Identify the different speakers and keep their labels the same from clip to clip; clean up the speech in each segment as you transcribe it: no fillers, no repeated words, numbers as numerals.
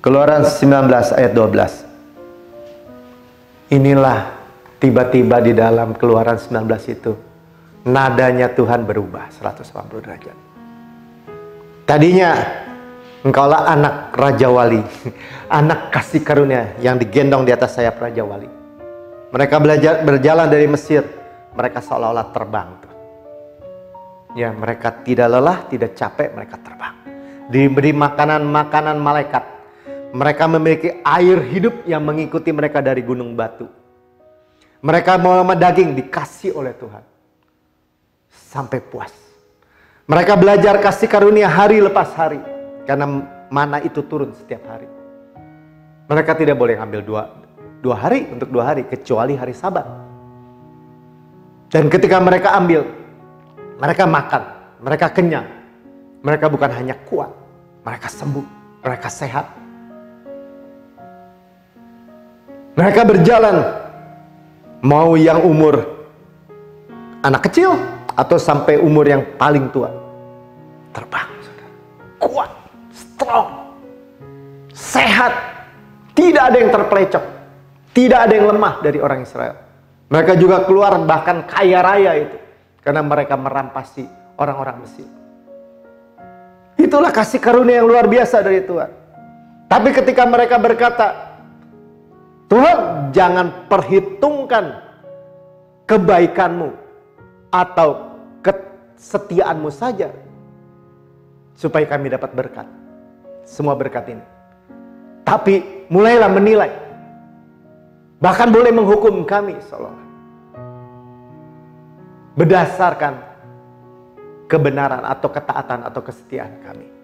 Speaker 1: Keluaran 19 ayat 12. Inilah tiba-tiba di dalam Keluaran 19 itu, nadanya Tuhan berubah 180 derajat. Tadinya engkaulah anak Raja Wali, anak kasih karunia yang digendong di atas sayap Raja Wali. Mereka berjalan dari Mesir, mereka seolah-olah terbang. Ya, mereka tidak lelah, tidak capek, mereka terbang. Diberi makanan malaikat. Mereka memiliki air hidup yang mengikuti mereka dari gunung batu. Mereka mau daging dikasih oleh Tuhan. Sampai puas. Mereka belajar kasih karunia hari lepas hari. Karena mana itu turun setiap hari. Mereka tidak boleh ambil dua hari untuk 2 hari. Kecuali hari Sabat. Dan ketika mereka ambil, mereka makan. Mereka kenyang. Mereka bukan hanya kuat. Mereka sembuh. Mereka sehat. Mereka berjalan, mau yang umur anak kecil atau sampai umur yang paling tua. Terbang, saudara. Kuat, strong, sehat. Tidak ada yang terpelecok. Tidak ada yang lemah dari orang Israel. Mereka juga keluar bahkan kaya raya itu. Karena mereka merampasi orang-orang Mesir. Itulah kasih karunia yang luar biasa dari Tuhan. Tapi ketika mereka berkata, Tuhan, jangan perhitungkan kebaikanmu atau kesetiaanmu saja supaya kami dapat berkat. Semua berkat ini. Tapi mulailah menilai. Bahkan boleh menghukum kami seolah-olah. Berdasarkan kebenaran atau ketaatan atau kesetiaan kami.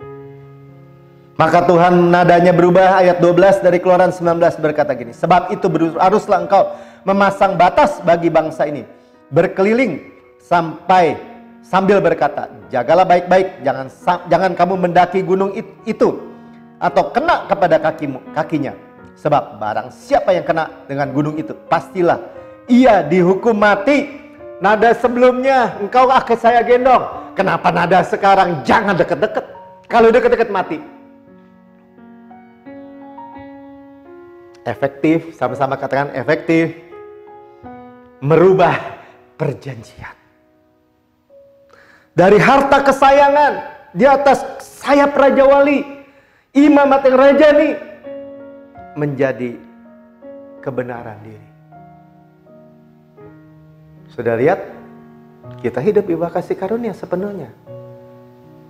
Speaker 1: Maka Tuhan nadanya berubah, ayat 12 dari Keluaran 19 berkata gini. Sebab itu haruslah engkau memasang batas bagi bangsa ini. Berkeliling sambil berkata, jagalah baik-baik, jangan kamu mendaki gunung itu. Atau kena kepada kakinya. Sebab barang siapa yang kena dengan gunung itu, pastilah ia dihukum mati. Nada sebelumnya engkau akan saya gendong. Kenapa nada sekarang jangan deket-deket? Kalau deket-deket mati. Efektif, sama-sama katakan efektif. Merubah perjanjian. Dari harta kesayangan di atas sayap Raja Wali, imamat yang rajani, menjadi kebenaran diri. Sudah lihat, kita hidup di bawah kasih karunia sepenuhnya.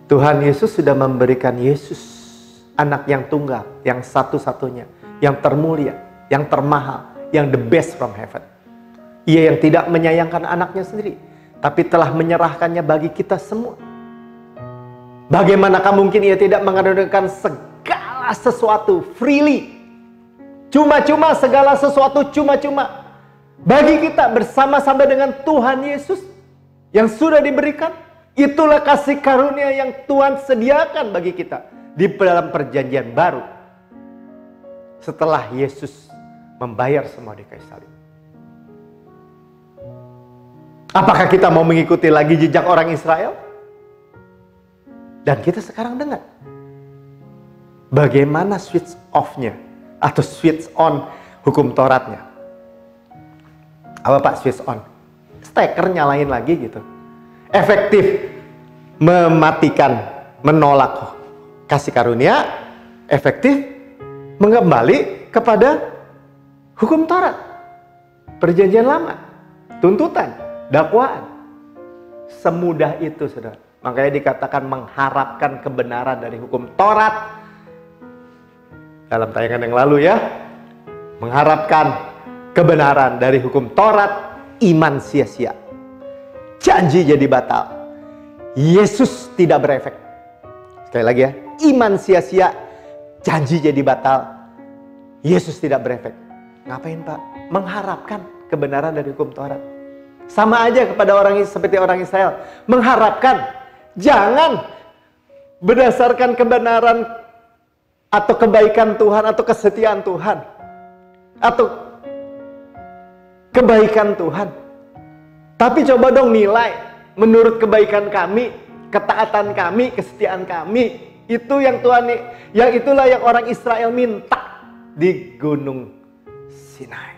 Speaker 1: Tuhan Yesus sudah memberikan Yesus, anak yang tunggal, yang satu-satunya, yang termulia, yang termahal, yang the best from heaven. Ia yang tidak menyayangkan anaknya sendiri, tapi telah menyerahkannya bagi kita semua. Bagaimanakah mungkin ia tidak mengadakan segala sesuatu freely? Cuma-cuma, segala sesuatu cuma-cuma. Bagi kita bersama-sama dengan Tuhan Yesus yang sudah diberikan. Itulah kasih karunia yang Tuhan sediakan bagi kita di dalam perjanjian baru. Setelah Yesus membayar semua di kayu salib. Apakah kita mau mengikuti lagi jejak orang Israel? Dan kita sekarang dengar bagaimana switch off-nya atau switch on hukum Tauratnya. Apa Pak switch on? Steker nyalain lagi gitu. Efektif mematikan, menolak kasih karunia. Efektif mengembali kepada hukum Taurat, perjanjian lama, tuntutan, dakwaan. Semudah itu, saudara. Makanya dikatakan mengharapkan kebenaran dari hukum Taurat. Dalam tayangan yang lalu ya, mengharapkan kebenaran dari hukum Taurat, iman sia-sia, janji jadi batal, Yesus tidak berefek. Sekali lagi ya, iman sia-sia, janji jadi batal, Yesus tidak berefek. Ngapain Pak? Mengharapkan kebenaran dari hukum Taurat. Sama aja kepada orang seperti orang Israel. Mengharapkan, jangan berdasarkan kebenaran atau kebaikan Tuhan atau kesetiaan Tuhan atau kebaikan Tuhan. Tapi coba dong nilai menurut kebaikan kami, ketaatan kami, kesetiaan kami, Itu yang itulah yang orang Israel minta di Gunung Sinai.